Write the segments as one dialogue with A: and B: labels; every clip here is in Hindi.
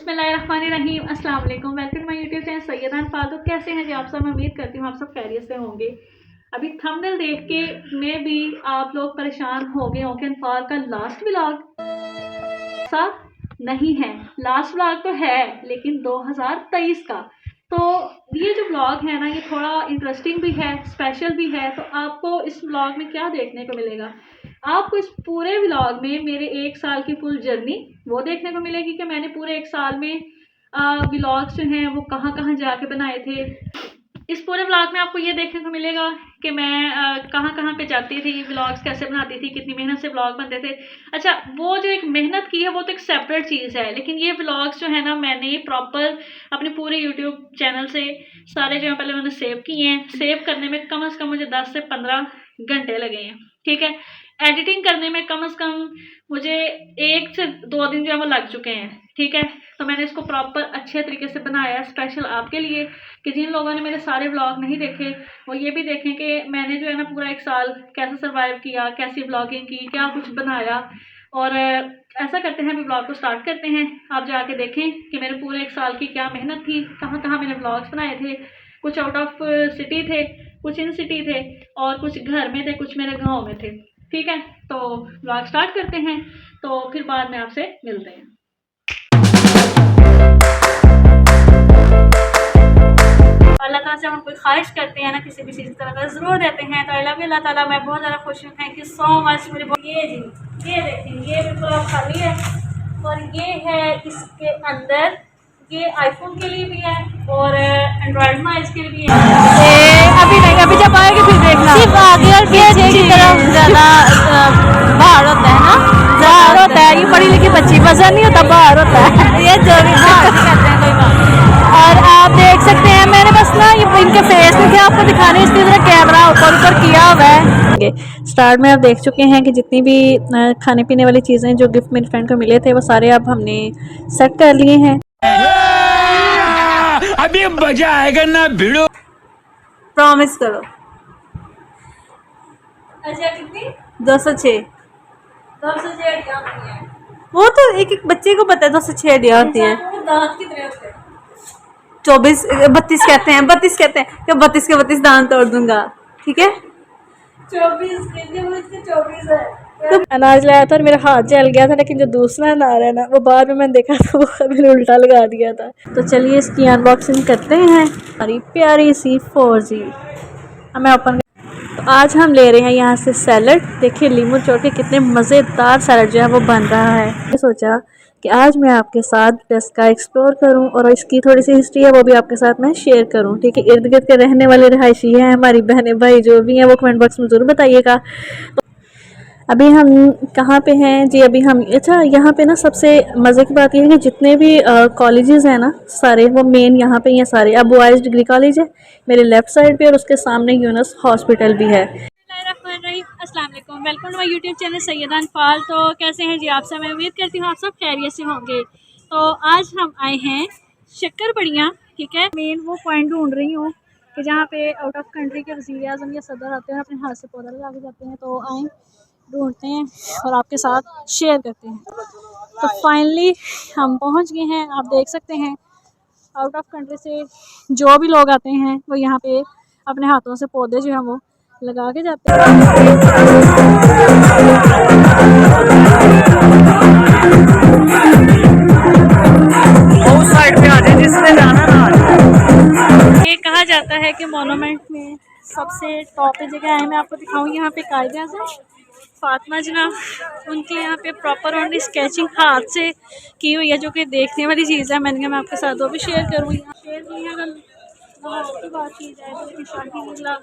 A: बिस्मिल्लाहिर्रहमानिर्रहीम अस्सलाम वालेकुम। Welcome to my YouTube channel Syeda Anfal. तो कैसे हैं जी आप सब? मैं उम्मीद करती हूँ आप सब खैरियत से होंगे। अभी थंबनेल देख के मैं भी आप लोग परेशान हो गए होंगे। अनफाल का लास्ट व्लॉग सा नहीं है, लास्ट व्लॉग तो है लेकिन 2023 का। तो ये जो व्लॉग है ना, ये थोड़ा इंटरेस्टिंग भी है, स्पेशल भी है। तो आपको इस व्लॉग में क्या देखने को मिलेगा? आपको इस पूरे व्लॉग में मेरे 1 साल की फुल जर्नी वो देखने को मिलेगी कि मैंने पूरे 1 साल में व्लॉग्स जो हैं वो कहाँ कहाँ जाके बनाए थे। इस पूरे व्लॉग में आपको ये देखने को मिलेगा कि मैं कहाँ कहाँ पे जाती थी, व्लॉग्स कैसे बनाती थी, कितनी मेहनत से व्लॉग बनते थे। अच्छा, वो जो एक मेहनत की है वो तो एक सेपरेट चीज़ है, लेकिन ये व्लॉग्स जो है ना, मैंने प्रॉपर अपने पूरे यूट्यूब चैनल से सारे जो है पहले मैंने सेव किए हैं। सेव करने में कम से कम मुझे 10 से 15 घंटे लगे हैं, ठीक है। एडिटिंग करने में कम से कम मुझे 1 से 2 दिन जो है वो लग चुके हैं, ठीक है। तो मैंने इसको प्रॉपर अच्छे तरीके से बनाया स्पेशल आपके लिए, कि जिन लोगों ने मेरे सारे व्लॉग नहीं देखे वो ये भी देखें कि मैंने जो है ना पूरा 1 साल कैसे सर्वाइव किया, कैसी व्लॉगिंग की, क्या कुछ बनाया। और ऐसा करते हैं, अभी व्लॉग को स्टार्ट करते हैं। आप जाके देखें कि मेरे पूरे 1 साल की क्या मेहनत थी, कहाँ कहाँ मैंने व्लॉग्स बनाए थे। कुछ आउट ऑफ सिटी थे, कुछ इन सिटी थे, और कुछ घर में थे, कुछ मेरे गाँव में थे, ठीक है। तो व्लॉग स्टार्ट करते हैं, तो फिर बाद में आपसे मिलते हैं। अल्लाह ताला से हम कोई ख्वाहिश करते हैं ना, किसी भी चीज़ की तरफ ज़रूर देते हैं। तो अल्लाह ताला मैं बहुत ज़्यादा खुश हूँ, थैंक यू सो मच। मेरे ये जी, ये देखें, ये बिल्कुल खाली है, और ये है इसके अंदर, ये आईफोन के लिए भी है और एंड्रॉयड मोबाइल्स के लिए भी है।
B: अभी नहीं, अभी जब आएगी फिर देखना।
A: सिर्फ आगे और पीछे की तरफ ज़्यादा बाहर होता है ना,
B: बाहर होता है। ये पढ़ी लिखी बच्ची मजा नहीं होता, बाहर होता है।
A: ये जो भी बाहर भी करते हैं कोई बात।
B: और आप देख सकते हैं, मैंने बस ना ये इनके फेस में थे आपको दिखाने, इसलिए मेरा कैमरा ऊपर ऊपर किया हुआ है। स्टार्ट में आप देख चुके हैं कि जितनी भी खाने पीने वाली चीज़ें जो गिफ्ट मेरी फ्रेंड को मिले थे वो सारे अब हमने सेट कर लिए हैं।
C: अभी मजा आएगा ना भिड़ो।
B: प्रॉमिस करो।
A: अच्छा, कितनी?
B: 206।
A: 206
B: वो तो एक एक बच्चे को पता है 206 आइडिया होती है।
A: दांत कितने होते हैं?
B: 24 32 कहते हैं, 32 कहते हैं कि 32 के 32 दांत तोड़ दूंगा, ठीक है।
A: 24 के 24 है।
B: तो अनाज लाया था और मेरा हाथ जल गया था, लेकिन जो दूसरा अनार है ना वो बाद में मैंने देखा था, वो मैंने उल्टा लगा दिया था। तो चलिए इसकी अनबॉक्सिंग करते हैं। हमारी प्यारी सी 4G हमें ओपन। तो आज हम ले रहे हैं यहाँ से सैलड। देखिए लीमू चोट के कितने मज़ेदार सैलड जो है वो बन रहा है। मैंने सोचा कि आज मैं आपके साथ इसका एक्सप्लोर करूं और इसकी थोड़ी सी हिस्ट्री है वो भी आपके साथ मैं शेयर करूं, ठीक है। इर्द गिर्द के रहने वाले रहायशी हैं, हमारी बहनें भाई जो भी हैं वो कमेंट बॉक्स में ज़रूर बताइएगा। तो अभी हम कहाँ पे हैं जी? अभी हम, अच्छा यहाँ पे ना सबसे मज़े की बात यह है कि जितने भी कॉलेजेस हैं ना सारे, वो मेन यहाँ पे ही हैं सारे। अब बॉयज़ डिग्री कॉलेज है मेरे लेफ़्ट साइड पे, और उसके सामने यूनस हॉस्पिटल भी है।
A: अस्सलाम वालेकुम, welcome to my YouTube channel Syeda Anfal. तो कैसे हैं जी आप सब? मैं उम्मीद करती हूँ आप सब खैरियत से होंगे। तो आज हम आए हैं शक्करबड़ियाँ, ठीक है। मेन वो पॉइंट ढूंढ रही हूँ कि जहाँ पे आउट ऑफ कंट्री के वज़ीर आज़म या सदर आते हैं, अपने हाथ से पौधा लगा के जाते हैं। तो आए ढूंढते हैं और आपके साथ शेयर करते हैं। तो फाइनली हम पहुँच गए हैं। आप देख सकते हैं आउट ऑफ कंट्री से जो भी लोग आते हैं वो यहाँ पे अपने हाथों से पौधे जो हैं वो लगा के जाते हैं।
C: साइड पे आ जाए, जिसने जाना ना।
A: ये कहा जाता है कि मोनूमेंट में सबसे टॉप पे जगह है। मैं आपको दिखाऊँ, यहाँ पे कायदे आज़म फातिमा जनाब, उनके यहाँ पे प्रॉपर उन्होंने स्केचिंग हाथ से की हुई है, जो कि देखने वाली चीज़ है। मैंने कहा मैं आपके साथ वो भी शेयर करूँ। यहाँ शेर की अगर लाहौर की बात की जाए तो शाही निकला,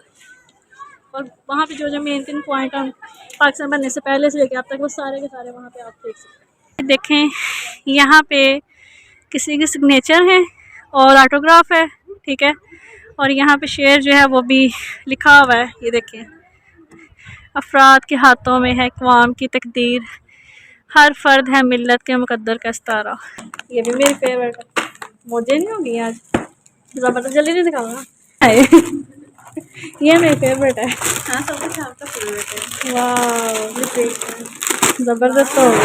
A: और वहाँ पे जो मेन पॉइंट हम पाकिस्तान बनने से पहले से लेकर अब तक वो सारे के सारे वहाँ पे आप देख सकते हैं। देखें यहाँ पे किसी की सिग्नेचर है और ऑटोग्राफ है, ठीक है। और यहाँ पे शेर जो है वो भी लिखा हुआ है, ये देखें। अफराद के हाथों में है क़वाम की तकदीर, हर फर्द है मिल्लत के मुकद्दर का सितारा। ये भी मेरी फेवरेट है, मुझे नहीं होगी आज ज़बरदस्त, जल्दी नहीं दिखाऊंगा। ये मेरी फेवरेट है। हाँ, सब कुछ आपका फेवरेट है। वाह, ज़बरदस्त हो गया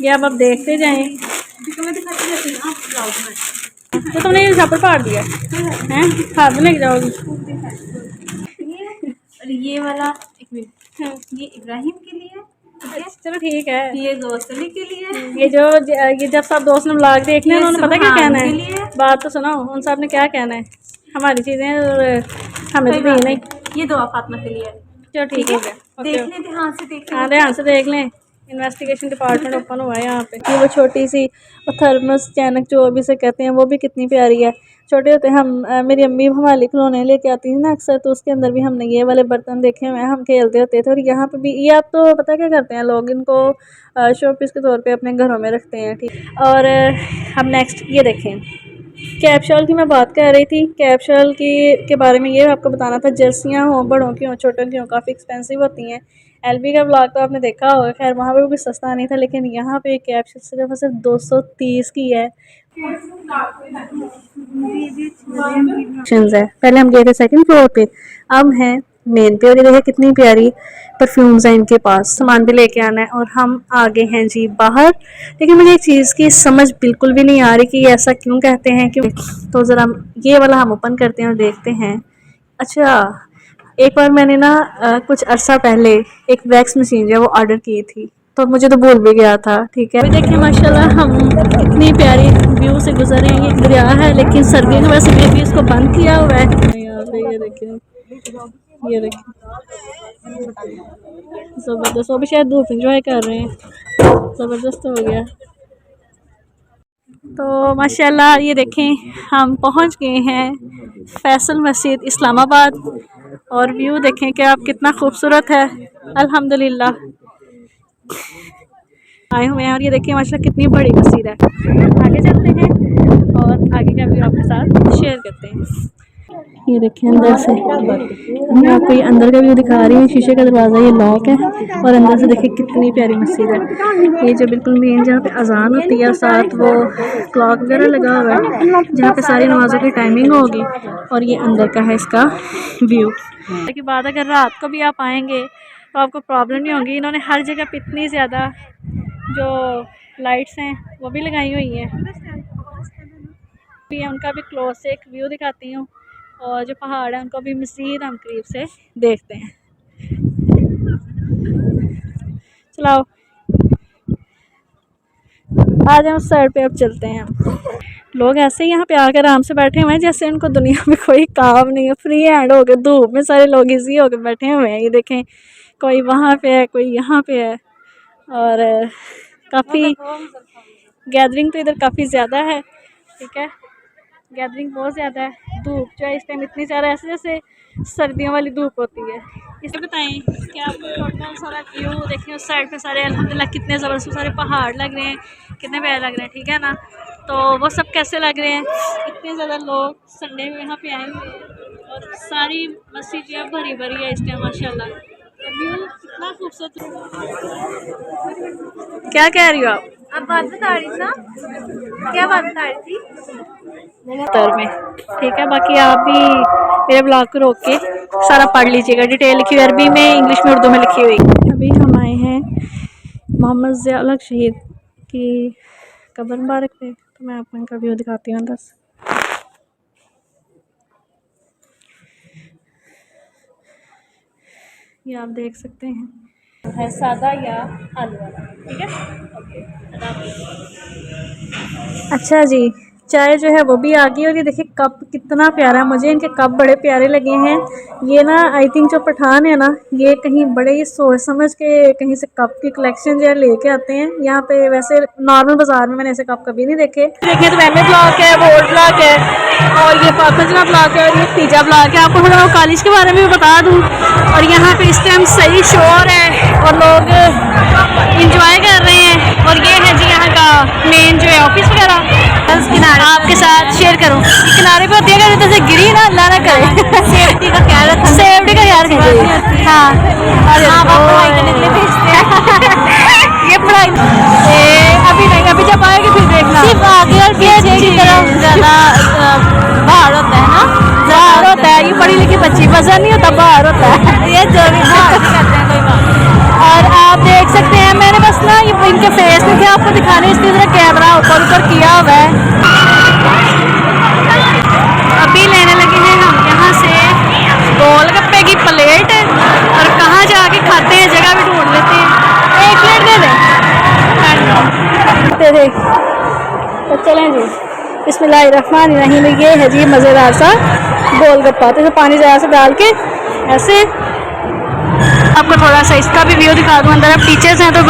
A: ये। अब देखते जाएं।
B: तो तुमने ये झापर फाड़ दिया है, हाथ में लेके जाओगी।
D: और ये वाला एक मिनट, ये इब्राहिम के लिए, ठीक है?
B: चलो ठीक है।
D: ये दोस्तली के लिए,
B: ये जब सब दोस्त ने ब्लॉग देखने उन्होंने पता क्या कहना
D: के
B: है,
D: लिए।
B: बात तो सुनो, उन सब ने क्या कहना है, हमारी चीज़ें और हमें तो दी नहीं।
D: ये दुआ फातिमा के लिए।
B: चलो ठीक हो गया,
D: देख लें ध्यान से, देख
B: हाँ ध्यान से देख लें। इन्वेस्टिगेशन डिपार्टमेंट ओपन हुआ है यहाँ पे। ये वो छोटी सी थर्मस चैनक जो अभी से कहते हैं, वो भी कितनी प्यारी है। छोटे होते हम मेरी अम्मी हमारे खिलौने लेके आती थी ना अक्सर, तो उसके अंदर भी हमने ये वाले बर्तन देखे हुए हैं, हम खेलते होते थे। और यहाँ पे भी ये आप तो पता क्या करते हैं लोग, इनको शो पीस के तौर पे अपने घरों में रखते हैं, ठीक। और हम नेक्स्ट ये देखें, कैप शॉल की मैं बात कर रही थी। कैप शॉल के बारे में ये आपको बताना था, जर्सियाँ हों, बड़ों की हों, छोटों की हों, काफ़ी एक्सपेंसिव होती हैं। एलबी का ब्लॉग तो आपने देखा होगा, खैर वहाँ पे भी सस्ता नहीं था, लेकिन यहाँ पे कैप शॉल सिर्फ 230 की है। पहले हम गए थे सेकंड फ्लोर पे, अब हैं मेन पे। और ये देखिए कितनी प्यारी परफ्यूम्स हैं इनके पास, सामान भी लेके आना है। और हम आगे हैं जी बाहर, लेकिन मुझे एक चीज़ की समझ बिल्कुल भी नहीं आ रही कि ऐसा क्यों कहते हैं, क्यों। तो ज़रा ये वाला हम ओपन करते हैं और देखते हैं। अच्छा, एक बार मैंने ना कुछ अर्सा पहले एक वैक्स मशीन जो है वो ऑर्डर की थी, तो मुझे तो भूल भी गया था, ठीक है। अभी देखिए माशाल्लाह हम कितनी प्यारी व्यू से गुजरे हैं। ये दरिया है, लेकिन सर्दियों की वजह से मैं भी इसको बंद किया हुआ है। यहाँ पे ये देखिए, ये देखिए ज़बरदस्त। वो भी शायद धूप इंजॉय कर रहे हैं, ज़बरदस्त हो गया। तो माशाल्लाह ये देखें हम पहुंच गए हैं फैसल मस्जिद इस्लामाबाद। और व्यू देखें कि आप कितना खूबसूरत है, अल्हम्दुलिल्लाह आए हुए हैं। और ये देखिए माशाल्लाह कितनी बड़ी मस्जिद है। आगे चलते हैं और आगे का व्यू आपके साथ शेयर करते हैं। ये देखिए अंदर से, मैं आपको ये अंदर का व्यू दिखा रही हूँ। शीशे का दरवाज़ा ये लॉक है, और अंदर से देखिए कितनी प्यारी मस्जिद है। ये जो बिल्कुल मेन जहाँ पे अजान होती है, साथ वो क्लॉक वगैरह लगा हुआ है जहाँ पे सारी नमाज़ों की टाइमिंग होगी। और ये अंदर का है इसका व्यू। की बात अगर रात को भी आप आएंगे तो आपको प्रॉब्लम नहीं होगी। इन्होंने हर जगह पे इतनी ज़्यादा जो लाइट्स हैं वो भी लगाई हुई हैं। उनका भी क्लोज से एक व्यू दिखाती हूँ, और जो पहाड़ है उनको भी मज़ीद हम करीब से देखते हैं। चलाओ आज हम उस साइड पे अब चलते हैं। लोग ऐसे ही यहाँ पे आकर आराम से बैठे हुए हैं जैसे उनको दुनिया में कोई काम नहीं है, फ्री हैंड हो गए। धूप में सारे लोग इजी होकर बैठे हुए हैं। ये देखें कोई वहाँ पे है, कोई यहाँ पे है। और काफ़ी गैदरिंग तो इधर काफ़ी ज़्यादा है, ठीक है, गैदरिंग बहुत ज़्यादा है। धूप जो है इस टाइम इतनी ज़्यादा, ऐसे जैसे सर्दियों वाली धूप होती है। इसे बताएं कि आपको टोटल सारा व्यू देखें उस साइड पे सारे अल्हम्दुलिल्लाह कितने ज़बरदस्त सारे पहाड़ लग रहे हैं, कितने प्यारे लग रहे हैं, ठीक है ना। तो वो सब कैसे लग रहे हैं, इतने ज़्यादा लोग संडे में यहाँ पे आए हुए हैं और सारी मस्जिद जो है भरी भरी है इस टाइम माशाल्लाह। तो व्यू कितना खूबसूरत। क्या कह रही हो आप
D: बात बता रही थी ना, क्या बात बता रही थी
B: उत्तर में, ठीक है। बाकी आप भी मेरे ब्लॉग को रोक के सारा पढ़ लीजिएगा, डिटेल लिखी हुई अरबी में, इंग्लिश में, उर्दू में लिखी हुई। अभी हम आए हैं मोहम्मद ज़िया उल हक शहीद की कब्र मुबारक पे, तो मैं आपको इनका व्यू दिखाती हूँ अंदर से। ये आप देख सकते हैं, है सादा या आलू वाला, ठीक है, ओके। अच्छा जी, चाय जो है वो भी आ गई। और ये देखिए कप कितना प्यारा है, मुझे इनके कप बड़े प्यारे लगे हैं। ये ना आई थिंक जो पठान है ना, ये कहीं बड़े ही सोच समझ के कहीं से कप की कलेक्शन जो है लेके आते हैं यहाँ पे। वैसे नॉर्मल बाजार में मैंने ऐसे कप कभी नहीं देखे। देखिए तो मैंने ब्लॉक है, वो ओल्ड ब्लॉक है, और ये पापा ब्लॉक है, और ये तीजा ब्लॉक है। आपको थोड़ा कॉलेज के बारे में भी बता दूँ। और यहाँ पे इस टाइम सही शोर है और लोग इंजॉय कर रहे हैं। और ये है जी यहाँ का मेन जो है ऑफिस वगैरह। किनारे आपके साथ शेयर करूँ, किनारे पे होती है, अगर जैसे गिरी ना अल्लाह ना करे। सेफ्टी का ख्याल रखना, सेफ्टी का ख्याल रखना। हाँ, और हाँ पढ़ाई करने के लिए भेजते हैं। ये पढ़ाई अभी नहीं, अभी जब आएगी फिर देखना। सिर्फ आगे और पीछे की तरफ ज़्यादा बाहर होता है ना, बाहर होता है। ये पढ़ी लिखी बच्ची वजन नहीं होता, बाहर होता है ये जो भी करते हैं कोई बात। और आप देख सकते हैं मैंने बस ना ये इनके फेस में थे आपको दिखाने, इसलिए जरा कैमरा ऊपर ऊपर किया हुआ है। अभी लेने लगे हैं हम यहाँ से गोलगप्पे की प्लेट, और कहाँ जाके खाते हैं जगह भी ढूंढ लेते हैं। एक प्लेट दे दें तो चलें जी। बिस्मिल्लाहिर्रहमानिर्रहीम। ये है जी मज़ेदार सा गोलगप्पा। तो इसमें पानी ज़रा सा डाल के ऐसे आपको थोड़ा सा इसका भी व्यू दिखा दूँ। अंदर अब टीचर्स हैं तो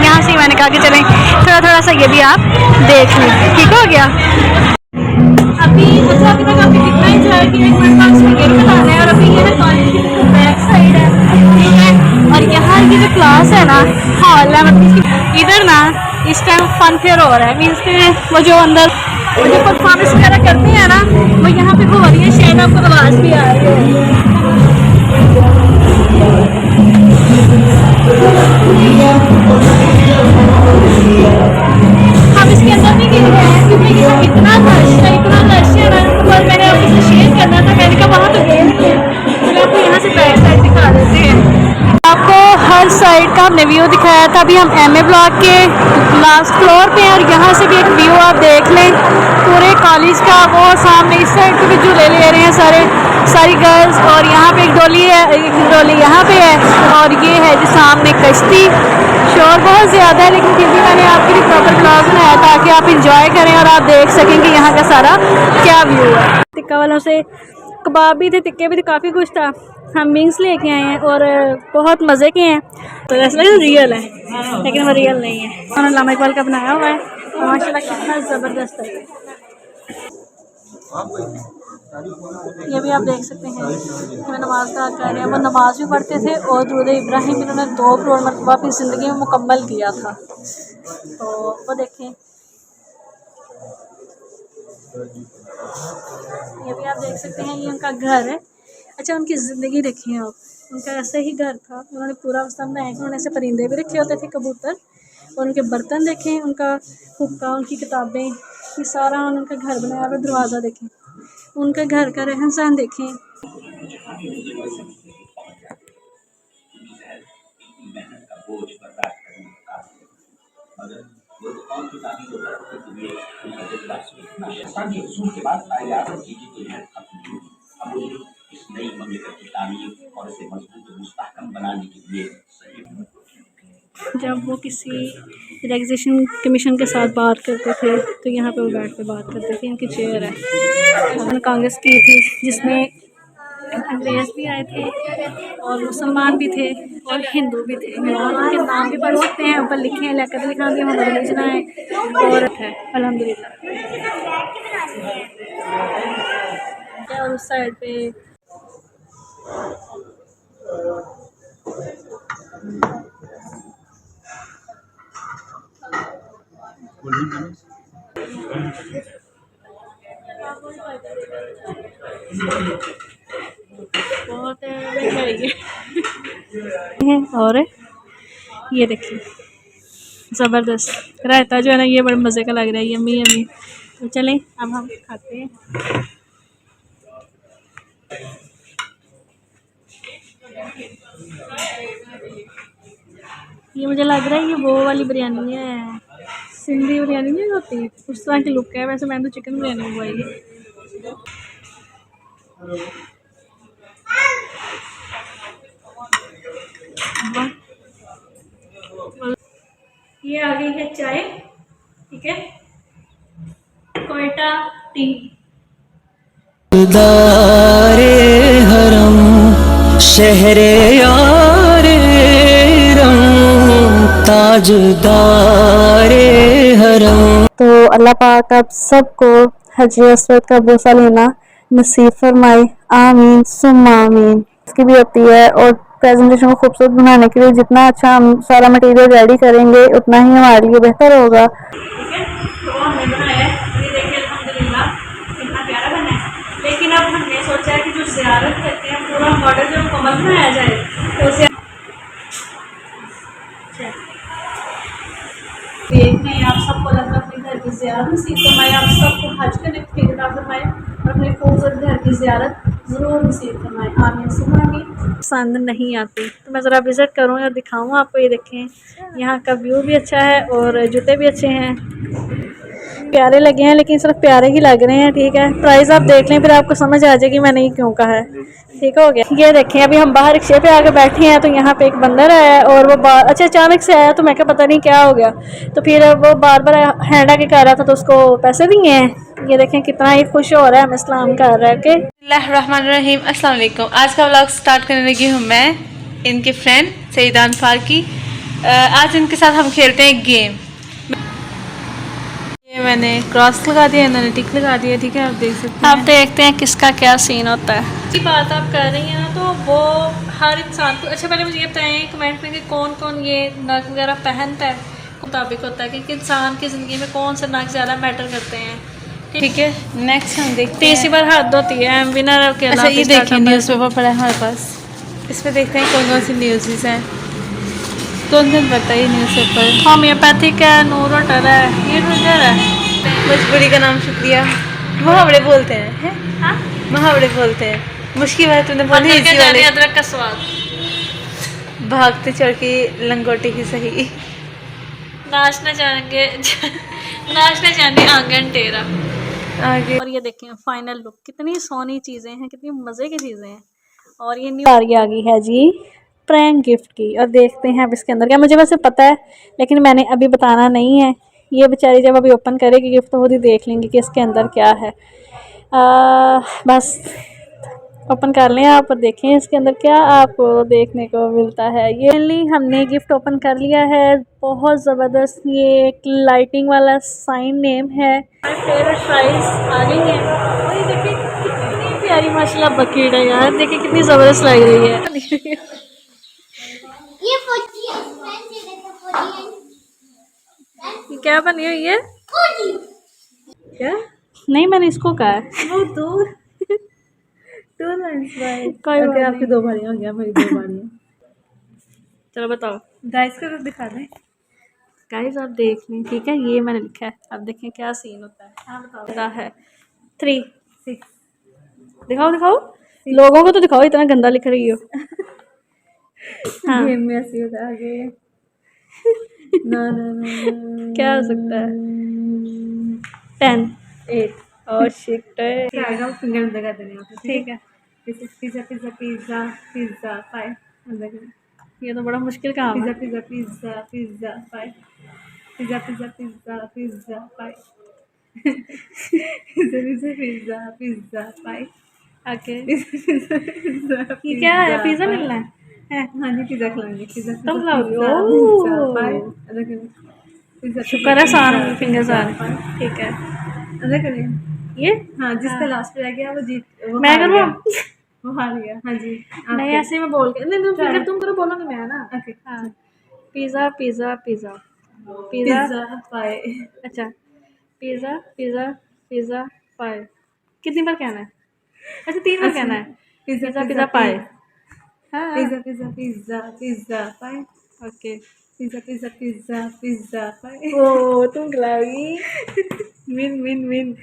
B: यहाँ से मैंने कहा कि चलें थोड़ा सा ये भी आप देख लें। ठीक हो गया। अभी मतलब अभी तक आपने कितना इंजॉय किया, एक मिनट बाद ये भी बताना है। और अभी ये ना कॉलेज की बैक साइड है, ठीक है। और यहाँ की जो क्लास है ना, हॉल है, मतलब इधर ना इस टाइम फन फेयर हो रहा है। मीन्स के वो जो अंदर वो जो परफॉर्मेंस वगैरह करते हैं ना, वो यहाँ पे हो रही है। शायद आपको आवाज़ भी आ रही है। हम इसके अंदर नहीं गिर रहे हैं क्योंकि यहाँ इतना रश है ना। और मैंने आपसे शेयर करना था, मैंने कहा वहाँ तो गए थे, तो आपको यहाँ से बैक साइड दिखा देते हैं। आपको हर साइड का हमने व्यू दिखाया था। अभी हम MA ब्लॉक के लास्ट फ्लोर पे हैं, और यहाँ से भी एक व्यू आप देख लें पूरे कॉलेज का। वो सामने इस साइड पे भी झूले ले रहे हैं सारी गर्ल्स, और यहाँ पे एक डोली है, एक डोली यहाँ पे है, और ये है जो सामने कश्ती। शोर बहुत ज़्यादा है, लेकिन फिर भी मैंने आपके लिए प्रॉपर ब्लॉग बनाया ताकि आप इंजॉय करें और आप देख सकें कि यहाँ का सारा क्या व्यू है। टिक्का वालों से कबाब भी थे, टिक्के भी थे, काफ़ी कुछ था। हम विंग्स लेके आए हैं और बहुत मज़े के हैं। तो ऐसा रियल है, लेकिन वो रियल नहीं है। उन्होंने अल्लामा इकबाल का बनाया हुआ है, और माशाल्लाह कितना ज़बरदस्त है। ये भी आप देख सकते हैं कि नमाज का कर रहे हैं। वो नमाज भी पढ़ते थे और दुरूद इब्राहिम इन्होंने 2 करोड़ मरतबा अपनी ज़िंदगी में मुकम्मल किया था। तो वो देखें, ये भी आप देख सकते हैं, ये उनका घर है। अच्छा, उनकी ज़िंदगी देखें आप, उनका ऐसे ही घर था। उन्होंने पूरा उसका बनाया कि उन्होंने ऐसे परिंदे भी रखे होते थे, कबूतर, और उनके बर्तन देखें, उनका हुक्का, उनकी किताबें, ये सारा उनका घर बनाया हुआ। दरवाज़ा देखें, उनका घर का रहन सहन देखें। जब वो किसी रिलैक्सेशन कमीशन के साथ बात करते थे तो यहाँ पे वो बैठ कर बात करते थे। इनकी चेयर है, उन्होंने कांग्रेस की थी जिसमें अंग्रेज़ भी आए थे और मुसलमान भी थे और हिंदू भी थे। और उनके नाम भी पढ़ सकते हैं, ऊपर लिखे हैं, लिखत लिखा भी हमारे लिखना है। औरत है अल्हम्दुलिल्लाह। और उस साइड पे बहुत और ये देखिए ज़बरदस्त रायता जो है ना, ये बड़े मज़े का लग रहा है, यम्मी यम्मी। तो चलें अब हम खाते हैं। ये मुझे लग रहा है ये वो वाली बिरयानी है, सिंधी बिरयानी नहीं होती, उस तरह की लुक है। वैसे मैंने तो चिकन बिरयानी मंगवाई है। ये आ गई है चाय, ठीक है, कोयटा टी।
E: दारे हरम शहरे यारे रम ताजदारे हरम।
B: तो अल्लाह पाक आप सबको हज अस्वद का बोसा लेना नसीब फरमाए, आमीन सुम्मा आमीन। इसकी भी होती है, और प्रेजेंटेशन को खूबसूरत बनाने के लिए जितना अच्छा हम सारा मटेरियल रेडी करेंगे उतना ही हमारे लिए बेहतर होगा।
A: ठीक है, तो हमने बनाया है, ये देखिए अल्हम्दुलिल्लाह कितना प्यारा बना है। लेकिन अब हमने सोचा है कि जो ज़ियारत करते हैं पूरा मॉडल जो मुकम्मल बनाया जाए, तो उसे देखने आप सबको अल्लाह अपने घर की ज़ियारत नसीब फरमाए, आप सबको हज करने की तौफीक अता फरमाए और अपने खूबसूरत घर की ज़ियारत
B: ज़रूर विजिट करवाएं। आमिर सुबह की पसंद नहीं आती तो मैं ज़रा विज़िट करूँ और दिखाऊँ आपको। ये देखें यहाँ का व्यू भी अच्छा है और जूते भी अच्छे हैं, प्यारे लगे हैं, लेकिन सिर्फ प्यारे ही लग रहे हैं। ठीक है, प्राइस आप देख लें फिर आपको समझ आ जाएगी मैंने ये क्यों कहा है। ठीक हो गया। ये देखें अभी हम बाहर रिक्शे पे आके बैठे हैं तो यहाँ पे एक बंदर आया है और वो अच्छा अचानक से आया तो मैं क्या पता नहीं क्या हो गया, तो फिर वो बार बार हैंड आके कर रहा था तो उसको पैसे दिए हैं। ये देखें कितना ही खुश हो रहा है, हमें सलाम कर रहा है। ओके,
F: बिस्मिल्लाहिर्रहमानिर्रहीम, अस्सलाम वालेकुम। आज का व्लॉग स्टार्ट करने लगी हूँ मैं, इनके फ्रेंड सईदान फारूकी। आज इनके साथ हम खेलते हैं गेम। ये मैंने क्रॉस लगा दिया, इन्होंने टिक लगा दिया। ठीक है, आप देख सकते हैं।
B: आप देखते हैं किसका क्या सीन होता है। की बात आप कर रही हैं ना, तो वो हर इंसान को, अच्छा पहले मुझे ये बताएं कमेंट में कि कौन कौन ये नग वगैरह पहनता है, मुताबिक होता है कि इंसान की ज़िंदगी में कौन से नग ज़्यादा मैटर करते हैं।
F: ठीक है, नेक्स्ट हम देखते हैं।
B: तीसरी बार हद होती है विनर के।
F: अच्छा, ये देखिए न्यूज़पेपर पड़ा है हमारे पास, इस पर देखते हैं कौन कौन सी न्यूज़ हैं। कौन कौन पता है ये न्यूज़पेपर?
B: होम्योपैथिक है, नूर होटल है, ये नजर है।
F: मजबूरी का नाम शुक्रिया। मुहावरे बोलते हैं,
B: हाँ?
F: मुहावरे बोलते हैं। मुश्किल है तुमने बोली
B: अंदर
F: इसी
B: के जाने
F: वाले।
B: अदरक का स्वाद।
F: भागते चढ़ की लंगोटी ही सही।
B: नाचना जाएंगे नाचना जाने आंगन टेरा।
F: आगे
B: और ये देखें फाइनल लुक, कितनी सोनी चीज़ें हैं, कितनी मज़े की चीज़ें हैं। और ये न्यू बारी आ गई है जी प्रैंक गिफ्ट की, और देखते हैं अब इसके अंदर क्या। मुझे वैसे पता है लेकिन मैंने अभी बताना नहीं है। ये बेचारी जब अभी ओपन करेगी गिफ्ट तो खुद ही देख लेंगे कि इसके अंदर क्या है। बस ओपन कर लें आप और देखें इसके अंदर क्या आपको देखने को मिलता है। ये हमने गिफ्ट ओपन कर लिया है, बहुत ज़बरदस्त। ये एक लाइटिंग वाला साइन नेम है। माय फेवरेट प्राइस आ गई है। और ये देखिए कितनी प्यारी माशाल्लाह बकेट है यार, देखिए कितनी ज़बरदस्त लग रही है। ये क्या बनी हुई है? क्या? नहीं मैंने इसको कहा है। वो दूर कोई आपकी 2 बारियां हो गया, मेरी 2 बारियां। चलो बताओ
F: गाइस को दिखा दें।
B: गाइस, आप देख लें। ठीक है, ये मैंने लिखा है, अब देखें क्या सीन होता है। हाँ बताओ। क्या है? 3 6 दिखाओ दिखाओ, लोगों को तो दिखाओ, इतना गंदा लिख रही हो। हाँ
F: गेम में ऐसी होता है आगे। ना ना ना
B: क्या हो सकता है? 10 8 और शिट है।
F: फिंगर अंदर कर देने होते।
B: ठीक है,
F: पिज़्ज़ा पिज़्ज़ा पिज़्ज़ा पिज़्ज़ा 5 अंदर कर।
B: ये तो बड़ा मुश्किल काम है।
F: Pizza pizza pizza pizza 5 pizza pizza pizza pizza 5 pizza pizza pizza 5
B: okay,
F: pizza
B: ये क्या है? पिज़्ज़ा मिलना है?
F: हाँ जी, पिज़्ज़ा खिलाएंगे। पिज़्ज़ा
B: तुम खिलाओगे?
F: पिज़्ज़ा
B: ओह।
F: 5 अंदर कर। पिज़्ज़ा
B: शुक्र है सान फिंगर्स आ रहे हैं। ठीक है,
F: अंदर करिए।
B: ये
F: हाँ, जिसका लास्ट पे रह गया वो जीत, वो
B: मैं
F: हार
B: करूँ?
F: गया। वो हार गया। हाँ जी,
B: नहीं ऐसे में बोल के नहीं, तुम फिंगर तुम करो, बोलोगे मैं ना।
F: ओके।
B: हाँ, pizza pizza pizza pizza.
F: Pizza 5
B: अच्छा, पिज़्ज़ा पिज़्ज़ा पिज़्ज़ा पाए कितनी बार कहना है? अच्छा 3 बार कहना है। पिज़्ज़ा पिज़्ज़ा पाए। हाँ
F: pizza pizza pizza pizza 5
B: okay.
F: Pizza pizza pizza pizza 5।
B: ओ तुम खिलाओगी। Win win win.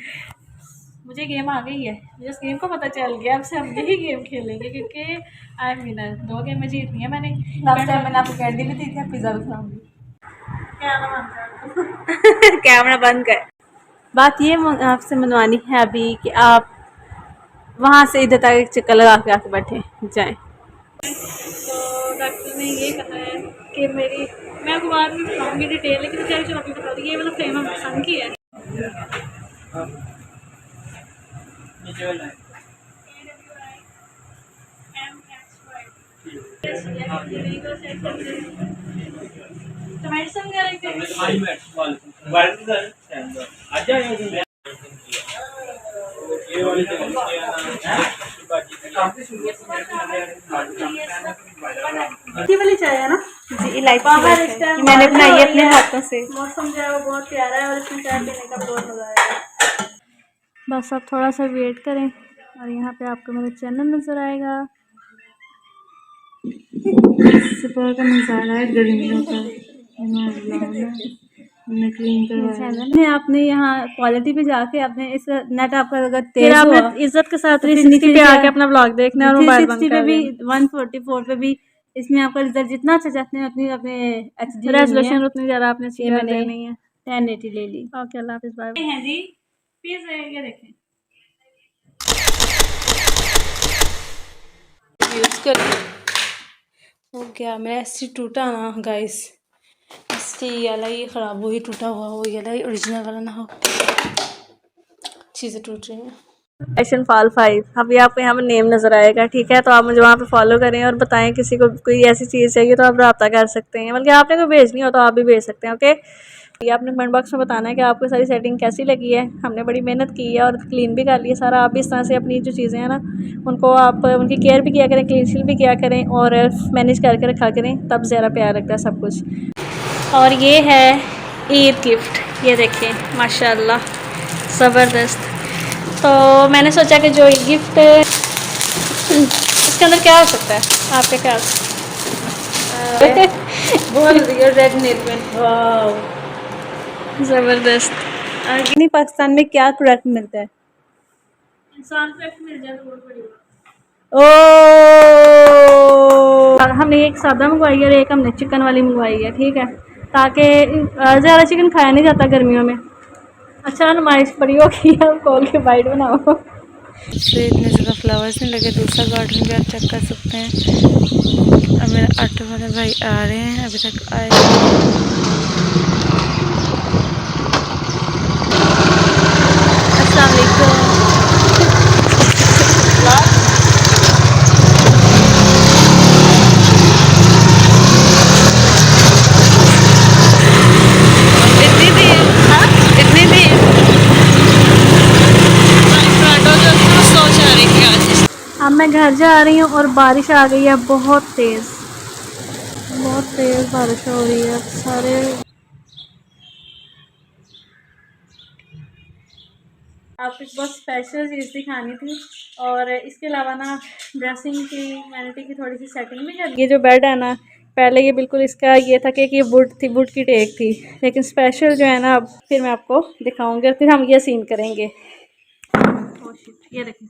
B: मुझे गेम आ गई है, मुझे इस गेम को पता चल गया। अब से हम यही गेम खेलेंगे क्योंकि आई एम विनर। 2 गेम में जीत ली है मैंने।
F: लास्ट टाइम मैंने आपको कैंडी भी दी थी, पिज़्ज़ा भी खिलाऊंगी।
B: क्या नाम?
F: कैमरा बंद कर। बात ये आपसे मनवानी है अभी कि आप वहाँ से इधर तक एक चक्कर लगा के आके बैठे जाएं।
B: तो डॉक्टर ने ये कहा है कि मैं आपको बाद में बताऊँगी डिटेल, लेकिन चलो चलो अभी बता दी। ये वाला फ्रेम हम पसंद की है। टमाटो वाली चाय है ना
F: जी, इलायची
B: बाहर इस टाइम
F: मैंने
B: बारिश
F: बनाई
B: हो
F: है
B: रही
F: अपने हाथों से।
B: मौसम जो है वो बहुत प्यारा है और इसमें चाय पीने का बहुत मज़ा आएगा। बस आप थोड़ा सा वेट करें और यहाँ पे आपको मेरा चैनल नज़र आएगा।
F: सुबह का नज़ारा है गर्मियों का।
B: नहीं, आपने यहाँ क्वालिटी पे जाके आपने इस नेट आपका अगर
D: फिर
B: तेज
D: आपने
B: हुआ
D: इज्जत के साथ
B: तो फिर
D: 360
B: नीचे
D: पे
B: क्या-
D: आके अपना ब्लॉग देखना है और मोबाइल बंद
B: 360 पे
D: कर
B: भी
D: देना।
B: 144 पे भी इसमें आपका रिजल्ट जितना अच्छा चाहते हैं उतनी अपने HD
D: रेजोल्यूशन उतनी ज़्यादा आपने
B: ये
D: कर
B: मैंने
D: देनी है।
B: 1080 ले ली।
D: ओके, अल्लाह हाफिज़, बाय।
A: हैं जी प्लीज ये देखें
F: यूज़ कर हो गया मेरा एसटी टूटा ना गाइस, एसटी वाला ये ख़राब हो ही टूटा हुआ हो, ये वाला ओरिजिनल वाला ना हो, चीज़ें टूट रही हैं।
B: एक्शन फॉल 5 अभी आपको यहाँ पर नेम नज़र आएगा, ठीक है। तो आप मुझे वहाँ पे फॉलो करें और बताएं किसी को कोई ऐसी चीज़ चाहिए तो आप रब्ता कर सकते हैं, बल्कि आपने कोई भेजनी हो तो आप भी भेज सकते हैं। ओके, ये आपने कमेंट बॉक्स में बताना है कि आपको सारी सेटिंग कैसी लगी है। हमने बड़ी मेहनत की है और क्लीन भी कर लिया सारा। आप भी इस तरह से अपनी जो चीज़ें हैं ना उनको आप उनकी केयर भी किया करें, क्लीन शील भी किया करें और मैनेज करके रखा करें, तब ज़्यादा प्यार लगता है सब कुछ। और ये है ईद गिफ्ट, ये देखिए माशाल्लाह ज़बरदस्त। तो मैंने सोचा कि जो गिफ्ट इसके अंदर क्या हो सकता है आपके ख्याल से?
D: बहुत रेड नेल पेंट, वाओ
B: ज़बरदस्त।
D: नहीं, पाकिस्तान में क्या प्रोडक्ट मिलता है?
A: इंसान को एक मिल जाए तो बहुत बड़ी बात।
B: और हमने एक सादा मंगवाई है और एक हमने चिकन वाली मंगवाई है, ठीक है, ताकि ज़्यादा चिकन खाया नहीं जाता गर्मियों में। अच्छा नुमाइश पड़ी होगी, आप खोल के बाइट बनाओ।
F: से इतने ज़्यादा फ्लावर्स नहीं लगे, दूसरा गार्डन भी आप चेक कर सकते हैं। अब मेरे ऑटो वाले भाई आ रहे हैं, अभी तक आए अस्सलाम वालेकुम। इतनी देर, हाँ इतनी देर सोच आ रही थी आज।
B: अब मैं घर जा रही हूँ और बारिश आ गई है, बहुत तेज़ बारिश हो रही है। सारे आपको बहुत स्पेशल चीज़ दिखानी थी और इसके अलावा ना ड्रेसिंग की वैनिटी की थोड़ी सी सेटिंग भी कर। ये जो बेड है ना, पहले ये बिल्कुल इसका ये था कि ये वुड थी, वुड की टेक थी, लेकिन स्पेशल जो है ना अब फिर मैं आपको दिखाऊंगी और फिर हम ये सीन करेंगे। ये देखिए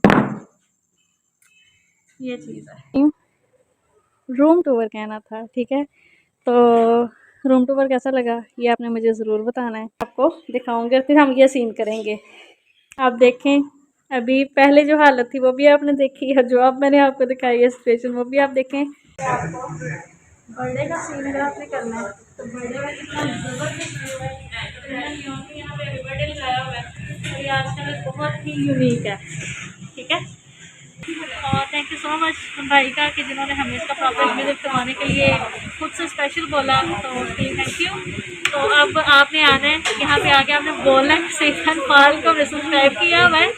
B: ये चीज़ है, रूम टूर कहना था, ठीक है। तो रूम टूर कैसा लगा ये आपने मुझे ज़रूर बताना है, आपको दिखाऊंगी और फिर हम ये सीन करेंगे। आप देखें, अभी पहले जो हालत थी वो भी आपने देखी है, जो अब मैंने आपको दिखाई है सिचुएशन वो भी आप देखें। आपको बर्थडे का सीन अगर आपने करना है तो बर्थडे का कितना ज़बरदस्त व्यू है। यहाँ पे बर्थडे लगाया हुआ है और ये आज का बहुत ही यूनिक है, ठीक है। और थैंक यू सो मच भाई का कि जिन्होंने हमें इसका प्रॉपर विजिट करवाने के लिए खुद से स्पेशल बोला, तो उसके लिए थैंक यू। तो अब आपने आना है यहाँ पे आके आपने बोलना है सईदान फाल को हमने सब्सक्राइब किया हुआ है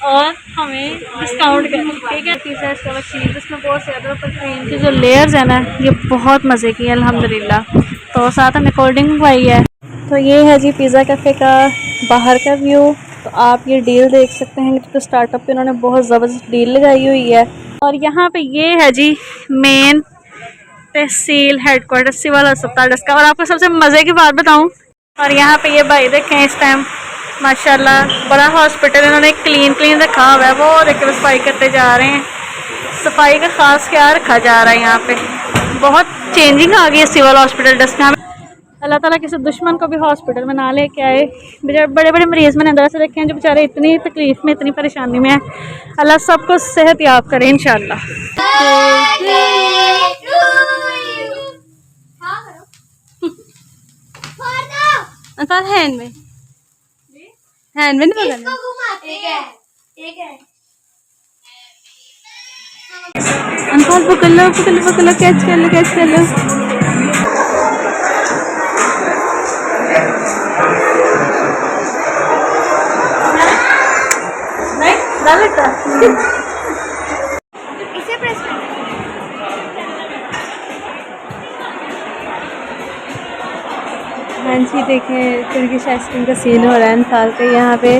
B: और हमें डिस्काउंट कर, ठीक है। पिज़्ज़ा इसका चीज़ इसमें बहुत ज़्यादा, पर क्रीम की जो लेयर्स है ना ये बहुत मज़े की है अल्हम्दुलिल्लाह। तो साथ हमने कोल्ड ड्रिंक मंगवाई है। तो ये है जी पिज़्ज़ा कैफ़े का बाहर का व्यू। तो आप ये डील देख सकते हैं कि स्टार्टअप पे उन्होंने बहुत ज़बरदस्त डील लगाई हुई है। और यहाँ पे ये है जी मेन तहसील हेडक्वार्टर सिविल अस्पताल इसका। और आपको सबसे मज़े की बात बताऊँ, और यहाँ पे ये भाई देखें इस टाइम माशाल्लाह बड़ा हॉस्पिटल इन्होंने क्लीन रखा हुआ है, वो देखिए सफाई करते जा रहे हैं। सफाई का ख़ास क्या रखा जा रहा है यहाँ पे, बहुत चेंजिंग आ गई है सिविल हॉस्पिटल डस्ट में। अल्लाह ताला किसी दुश्मन को भी हॉस्पिटल में ना लेके आए। बड़े बड़े मरीज़ मैंने अंदर से देखे हैं जो बेचारे इतनी तकलीफ़ में, इतनी परेशानी में है। अल्लाह सबको सेहत याब करे इंशाल्लाह।
D: हैंड में नहीं पकड़ना। अंकल पकड़ लो, कैच कर लो।
G: इसे प्रेस कर।
D: हाँ जी देखें टर्किश आइसक्रीम का सीन हो रहा है अनफाल का यहाँ पे।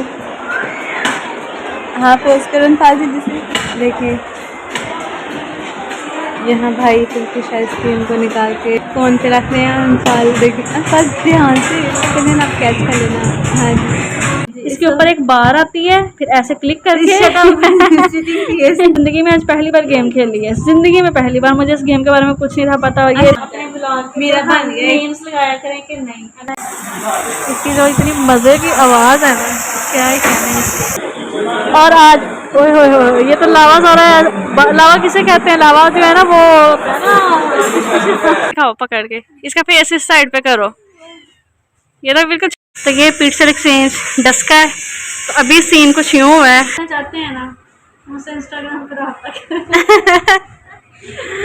D: हाँ पोस्ट करो अनफाल जी, जिसे देखें यहाँ भाई तुर्किश आइसक्रीम को निकाल के फ़ोन पे रख रहे हैं। अंसाल देख अंसाल ध्यान से इसके आप कैच कर लेना। हाँ जी,
B: इसके ऊपर एक बार आती है, फिर ऐसे क्लिक करके जिंदगी में आज पहली बार गेम खेल ली है, जिंदगी में पहली बार। मुझे इस गेम के बारे में कुछ नहीं था पता। ये अपने ब्लॉग
D: मेरा बन गया।
B: नेम्स लगाया करें कि नहीं। इसकी जो इतनी मज़े की आवाज़ है ना, क्या ही कहना है इसकी। और आज ओए होए होए, ये तो लावा सा रहा है। लावा किसे कहते हैं? लावा जो है ना वो खाओ पकड़ के, इसका फेस इस साइड पे करो। ये तो बिल्कुल। तो ये पिक्चर एक्सचेंज 10 का है। तो अभी सीन कुछ यूँ हुआ है। चाहते हैं ना मुझसे इंस्टाग्राम पर रहा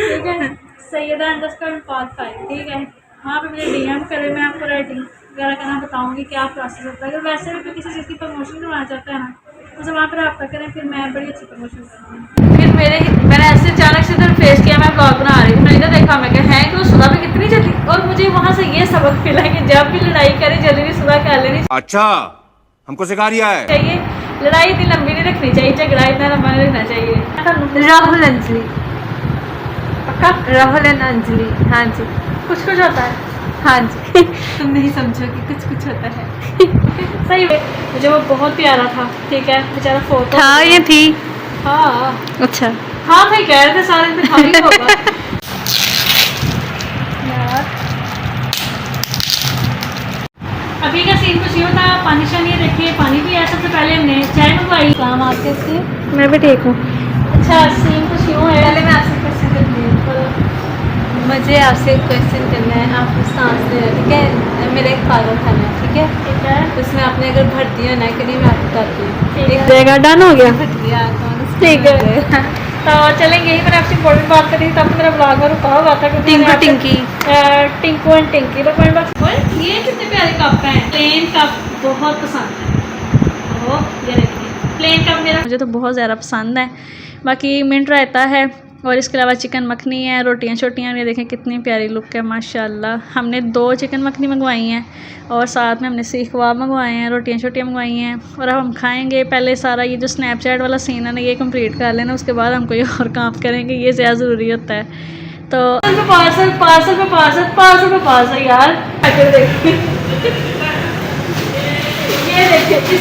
B: ठीक है, सैयदा_5 ठीक है। वहाँ पे मुझे DM करे, मैं आपको रेटिंग वगैरह करना बताऊँगी क्या प्रोसेस होता है। अगर वैसे भी कोई किसी चीज़ की प्रमोशन करवाना चाहता है ना, तो वहाँ पर रब्ता करें, फिर मैं बड़ी अच्छी प्रमोशन करूँगी। फिर मैंने ऐसे अचानक से इधर फेस किया, मैं ब्लॉग बना रही थी, मैंने इधर देखा, मैं कहा है कि वो सुधा भी कितनी जल्दी। और मुझे वहाँ से ये सबक मिला कि जब भी लड़ाई करें जल्दी भी सुधा कर लेनी
C: अच्छा हमको सिखा रिया है।
B: चाहिए। लड़ाई इतनी लंबी नहीं रखनी चाहिए, झगड़ा इतना लंबा नहीं रखना चाहिए।
D: राहुल अंजलि,
B: पक्का
D: राहुल एंड अंजलि। हाँ जी,
B: कुछ कुछ होता है।
D: हाँ जी तुम नहीं समझोगी, कुछ कुछ होता है।
B: सही है, मुझे वो बहुत प्यारा था। ठीक है, बेचारा फोटो
D: था ये थी।
B: हाँ
D: अच्छा
B: हाँ भाई कह रहे थे सारे में था ही होगा यार। अभी का सीन कुछ यूँ था, पानी शानी देखिए, पानी भी है। सबसे पहले हमने चाय मंगवाई। काम आपके से मैं भी ठीक हूँ। अच्छा सीन कुछ यूँ है।
D: पहले मैं आपसे क्वेश्चन करती हूँ। मुझे आपसे क्वेश्चन करना है। आप सांस ले रहे, ठीक है? मेरा एक पागल खाना है, ठीक है?
B: ठीक है,
D: उसमें आपने अगर भर दिया ना कि नहीं, मैं आपको बताती हूँ।
B: ठीक है, देगा डन हो गया।
D: भर दिया तो
B: ठीक है तो चलेंगे। यही मैंने आपसे इम्पोर्टेंट बात करी थी, तब मेरा ब्लॉग में रुका हुआ था क्योंकि टिंकू एंड टिंकी। तो कमेंट बॉक्स ये कितने प्यारे कप हैं। प्लेन कप बहुत पसंद है। ओह ये देखिए प्लेन कप मेरा मुझे तो बहुत ज़्यादा पसंद है। बाकी मिंट रहता है और इसके अलावा चिकन मखनी है, रोटियां छोटियाँ। ये देखें कितनी प्यारी लुक है माशाल्लाह। हमने 2 चिकन मखनी मंगवाई हैं और साथ में हमने सीख कबाब मंगवाए हैं, रोटियां छोटियाँ मंगवाई हैं। और अब हम खाएंगे। पहले सारा ये जो स्नैपचैट वाला सीन है ना, ये कंप्लीट कर लेना, उसके बाद हम कोई और काम करेंगे। ये ज़्यादा ज़रूरी होता है। तो पार्सल पार्सल पे पार्सल पार्सल पे पार्सल यार। देखिए ये देखिए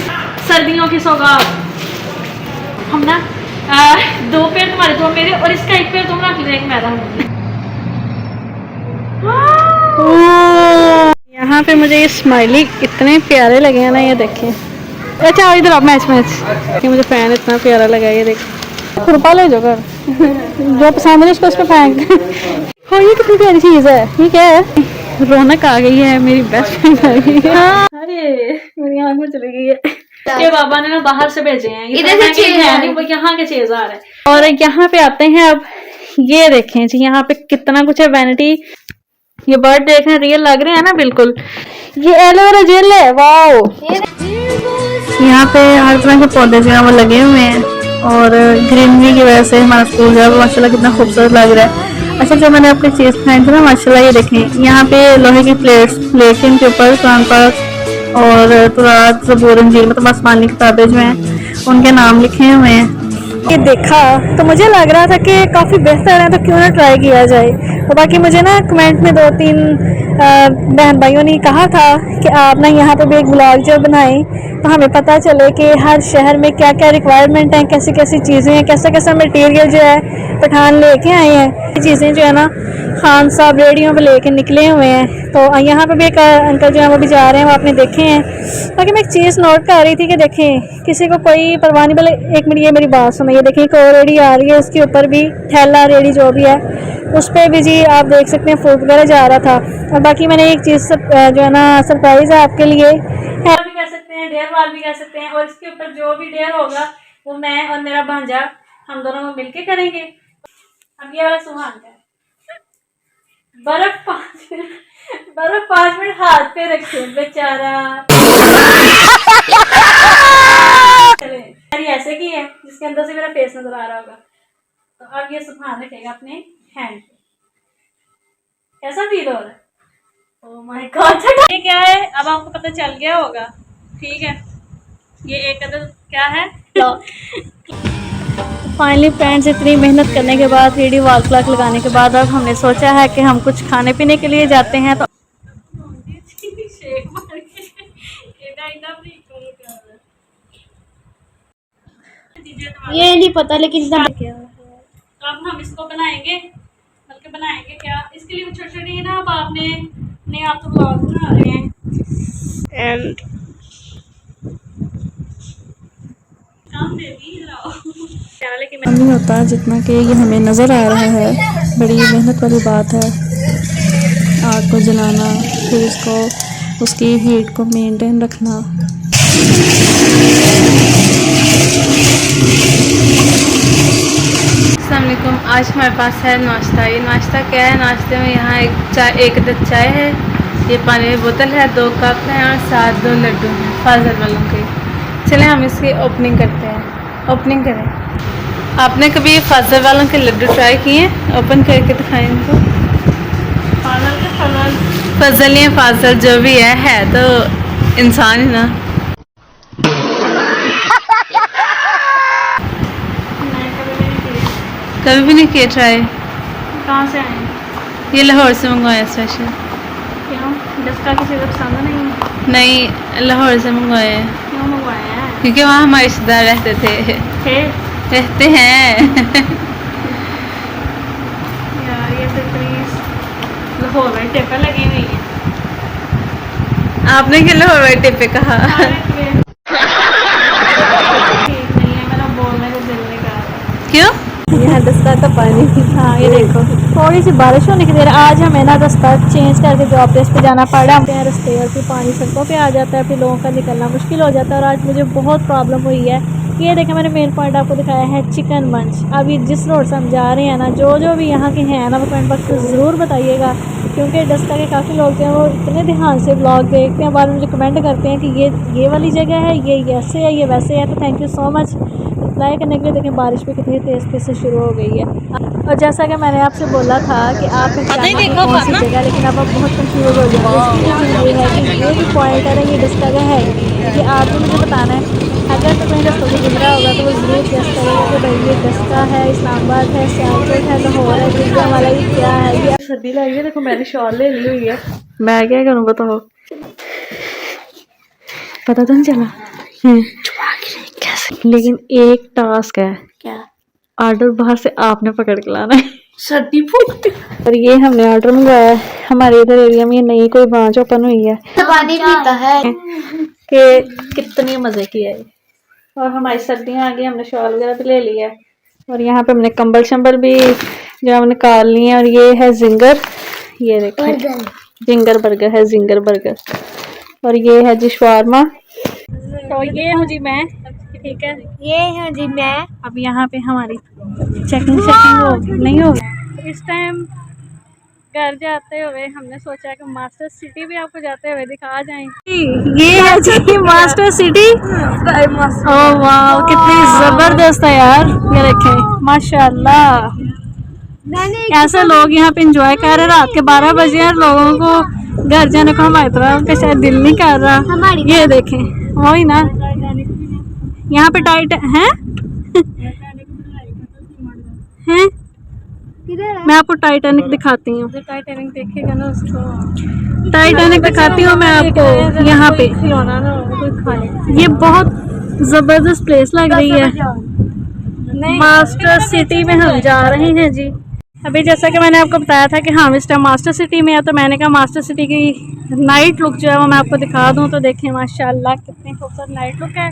B: सर्दियों की सौगात। हम ना 2 पैर तुम्हारे, 2 मेरे, और इसका 1 पैर तुम रख ले, 1 मैं रहूंगी। यहाँ पे मुझे ये स्माइली इतने प्यारे लगे हैं ना, ये देखें। अच्छा इधर आप मैच मुझे फैन इतना प्यारा लगा। ये देखें खुरपा ले जो कर जो पसंद है उसको उस पर फेंक। हाँ ये कितनी प्यारी चीज़ है। ये क्या है? रौनक आ गई है, मेरी बेस्ट फ्रेंड आ गई है। अरे मेरी आँख में चली गई है। ये बाबा ने ना बाहर से भेजे हैं, इधर से चीज है नहीं, वो यहाँ के चीज आ रहे हैं। और यहाँ पे आते हैं अब। ये देखें जी यहाँ पे कितना कुछ है। वैनिटी, ये बर्ड देख रहे हैं, रियल लग रहे हैं ना बिल्कुल। ये एलोवेरा जेल है, वाओ। यहाँ पे हर तरह के पौधे जो है वो लगे हुए हैं और ग्रीनरी की वजह से हमारा स्कूल जो है वो माशाल्लाह कितना खूबसूरत लग रहा है। अच्छा जो मैंने अपनी चीज़ खाई थी ना माशाल्लाह, ये देखें यहाँ पे लोहे की प्लेट के ऊपर कुरान पाक और तुरात ज़बूर इंजील मतलब आसमानी किताबें जो हैं उनके नाम लिखे हुए हैं। ये देखा तो मुझे लग रहा था कि काफ़ी बेहतर है, तो क्यों ना ट्राई किया जाए। और बाकी मुझे ना कमेंट में 2-3 बहन भाइयों ने कहा था कि आप ना यहाँ पे भी एक ब्लॉग जो बनाएं, तो हमें पता चले कि हर शहर में क्या क्या रिक्वायरमेंट हैं, कैसी कैसी चीज़ें हैं, कैसा कैसा मटेरियल जो है पठान लेके आए हैं। ये चीज़ें जो है ना खान साहब रेडियो पे लेके निकले हुए हैं। तो यहाँ पे भी एक अंकल जो है वो भी जा रहे हैं, वो आपने देखे हैं। बाकी मैं एक चीज़ नोट कर रही थी कि देखें किसी को कोई परवाह नहीं। पहले 1 मिनट ये मेरी बात सुनो। ये देखें एक और रेडी आ रही है, उसके ऊपर भी थैला रेडी जो भी है उस पर भी जी आप देख सकते हैं फ्रूट वगैरह जा रहा था। और बाकी मैंने एक चीज़ जो है ना सरप्राइज़ है आपके लिए, है भी कह सकते हैं, डेयर वाल भी कह सकते हैं। और इसके ऊपर जो भी डेयर होगा वो मैं और मेरा भांजा हम दोनों को मिलके करेंगे। अब ये वाला सुहान का बर्फ 5 मिनट हाथ पे रखे बेचारा। चले ऐसे की है जिसके अंदर से मेरा फेस नजर आ रहा होगा। तो अब ये सुहान रखेगा अपने हैंड पे। कैसा फील हो रहा है? Oh my God. ये क्या है अब आपको पता चल गया होगा, ठीक है। ये एक अदर क्या है फाइनली फ्रेंड्स, इतनी मेहनत करने के बाद 3D वॉल क्लॉक लगाने के बाद अब हमने सोचा है कि हम कुछ खाने पीने के लिए जाते हैं। तो ये नहीं पता लेकिन
A: तो अब हम इसको बनाएंगे, बल्कि बनाएंगे क्या, इसके लिए छोटे छोटे ना अब आपने नहीं, आप तो ब्लॉग बना रहे हैं
B: एंड
A: काम दे दी लेकिन
B: नहीं होता जितना कि ये हमें नज़र आ रहा है। बड़ी मेहनत वाली बात है आग को जलाना, फिर उसको उसकी हीट को मेंटेन रखना।
F: अस्सलाम वालेकुम। आज हमारे पास है नाश्ता। ये नाश्ता क्या है? नाश्ते में यहाँ एक अदद चाय है, ये पानी की बोतल है, 2 कप हैं और साथ 2 लड्डू हैं फाजल वालों के। चलें हम इसकी ओपनिंग करते हैं। ओपनिंग करें। आपने कभी ये फाजल वालों के लड्डू ट्राई किए हैं? ओपन करके दिखाएं इनको। फजल या फाजल जो भी है तो इंसान ही ना। कभी भी नहीं किए ट्राई?
A: कहाँ से आए?
F: ये लाहौर से मंगवाया स्पेशल।
A: क्यों? डस्का किसी को पसंद नहीं है?
F: नहीं, लाहौर से मंगवाया है
A: क्यों मंगवाया है?
F: क्योंकि वहाँ हमारे रिश्तेदार रहते थे। रहते हैं।
A: यार ये तो प्लीज लाहौर में टेपा लगी हुई है।
F: आपने क्या लाहौर वाले टिप्पे कहा?
A: ठीक नहीं है, मेरा बोलने को दिल नहीं कर रहा।
F: क्यों?
B: यहाँ दस्ता का पानी। हाँ ये देखो, थोड़ी सी बारिश होने की देर। आज हमें ना रास्ता चेंज करके जॉब प्लेस पे जाना पड़ा है रास्ते, और फिर पानी सड़कों पे आ जाता है, फिर लोगों का निकलना मुश्किल हो जाता है। और आज मुझे बहुत प्रॉब्लम हुई है। ये देखें, मैंने मेन पॉइंट आपको दिखाया है चिकन मंच। अब ये जिस रोड से हम जा रहे हैं ना, जो भी यहाँ के हैं ना, वो कमेंट बॉक्स में ज़रूर बताइएगा, क्योंकि डस्का के काफ़ी लोग जो हैं वो इतने ध्यान से ब्लॉग देखते हैं, बाद में मुझे कमेंट करते हैं कि ये वाली जगह है, ये ऐसे है, ये वैसे है। तो thank you so much reply करने के लिए। देखें बारिश भी कितनी तेज़ तेज़ से शुरू हो गई है। और जैसा कि मैंने आपसे बोला था कि आप पहचानेंगे कौन सी जगह, लेकिन अब आप बहुत कंफ्यूज हो जाएंगे। ये है कि ये जो पॉइंट है ना, ये डस्का का है, ये आपको मुझे बताना है। अगर तो कहीं रस्तों से गुजरा होगा तो वो ज़रूर गेस करेगा कि भाई ये डस्का है, इस्लामाबाद है, सियालकोट है, लाहौर है, गुजरांवाला, ये क्या है। ये सर्दी लगी है, देखो मैंने शॉल ले ली हुई है। मैं क्या करूँ बताओ, पता तो नहीं चला। लेकिन एक टास्क है, क्या? ऑर्डर बाहर से आपने पकड़ के लाना है। सर्दी फूकती। और ये हमने ऑर्डर मंगवाया है। हमारे इधर एरिया में नई कोई ब्रांच ओपन हुई है,
G: पानी पीता है
B: कि कितनी मज़े की है। और हमारी सर्दियाँ आ गई, हमने शॉल वगैरह भी ले लिया है। और यहाँ पे हमने कंबल शंबल भी जो हमने निकाल लिए हैं। और ये है जिंगर, ये देखिए जिंगर बर्गर है, जिंगर बर्गर। और ये है जी शवारमा। तो ये हूँ जी मैं, ठीक है,
G: ये है जी मैं।
B: अब यहाँ पे हमारी चेकिंग नहीं होगी। इस टाइम घर जाते हुए हमने सोचा कि मास्टर सिटी भी आपको जाते हुए दिखा जाएं। ये है जी मास्टर सिटी। ओह वाह, कितनी जबरदस्त है यार। ये देखें माशाल्लाह, ऐसे लोग यहाँ पे एंजॉय कर रहे हैं। रात के 12 बजे और लोगों को घर जाने को हमारी तरह का शायद दिल नहीं कर रहा। ये देखें, वही ना, यहाँ पे टाइट हैं हैं। मैं आपको टाइटैनिक दिखाती हूँ। टाइटैनिक देखेगा ना उसको, टाइटैनिक दिखाती हूँ मैं आपको। यहाँ पे ये बहुत जबरदस्त प्लेस लग रही है। मास्टर सिटी में हम जा रहे हैं जी। अभी जैसा कि मैंने आपको बताया था कि हम इस टाइम मास्टर सिटी में है, तो मैंने कहा मास्टर सिटी की नाइट लुक जो है वो मैं आपको दिखा दूँ। तो देखें माशाल्लाह कितनी खूबसूरत नाइट लुक है।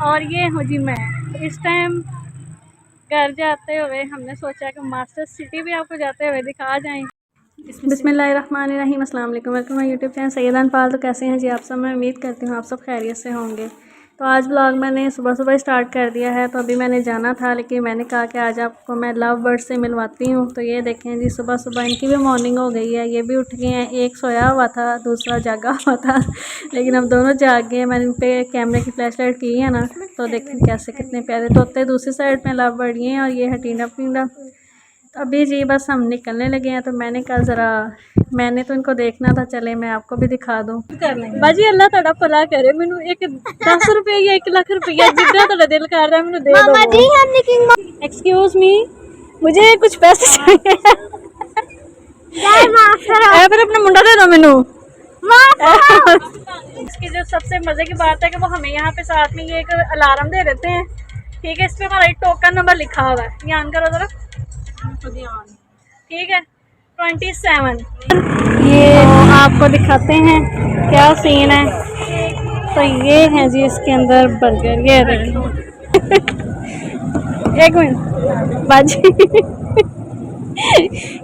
B: और ये हूँ जी मैं। इस टाइम घर जाते हुए हमने सोचा कि मास्टर सिटी भी आपको जाते हुए दिखा जाएं। बिस्मिल्लाहिर्रहमानिर्रहीम, अस्सलाम वालेकुम, वेलकम माय यूट्यूब चैनल सैयदान फाल। तो कैसे हैं जी आप सब? मैं उम्मीद करती हूँ आप सब खैरियत से होंगे। तो आज ब्लॉग मैंने सुबह सुबह स्टार्ट कर दिया है। तो अभी मैंने जाना था, लेकिन मैंने कहा कि आज आपको मैं लव बर्ड से मिलवाती हूँ। तो ये देखें जी, सुबह सुबह इनकी भी मॉर्निंग हो गई है, ये भी उठ गए हैं। एक सोया हुआ था, दूसरा जागा हुआ था, लेकिन हम दोनों जाग गए। मैंने इन पर कैमरे की फ्लैश लाइट की है ना, तो देखें कैसे कितने प्यारे तोते। दूसरी साइड में लव बर्ड ये हैं, और ये है टीना पिंडा। अभी जी बस हम निकलने लगे हैं, तो मैंने कहा ज़रा, मैंने तो इनको देखना था, चले मैं आपको भी दिखा दूँ। बाजी अल्लाह तुहाडा भला करे, मैनू एक 10 रुपये या 1 लाख रुपया जितना तुहाडा दिल कर रहा है मैनू दे दो। एक्सक्यूज मी, मुझे कुछ पैसे चाहिए। फिर अपना मुंडा दे दो मैनू। इसकी जो सबसे मजे की बात है कि वो हमें यहाँ पे साथ में ये एक अलार्म दे देते हैं, ठीक है। इस पे हमारा टोकन नंबर लिखा हुआ है, ये ऑन करो जरा, ठीक है 27। ये आपको दिखाते हैं क्या सीन है। तो ये है जी इसके अंदर बर्गर, ये देखो। एक मिनट बाजी,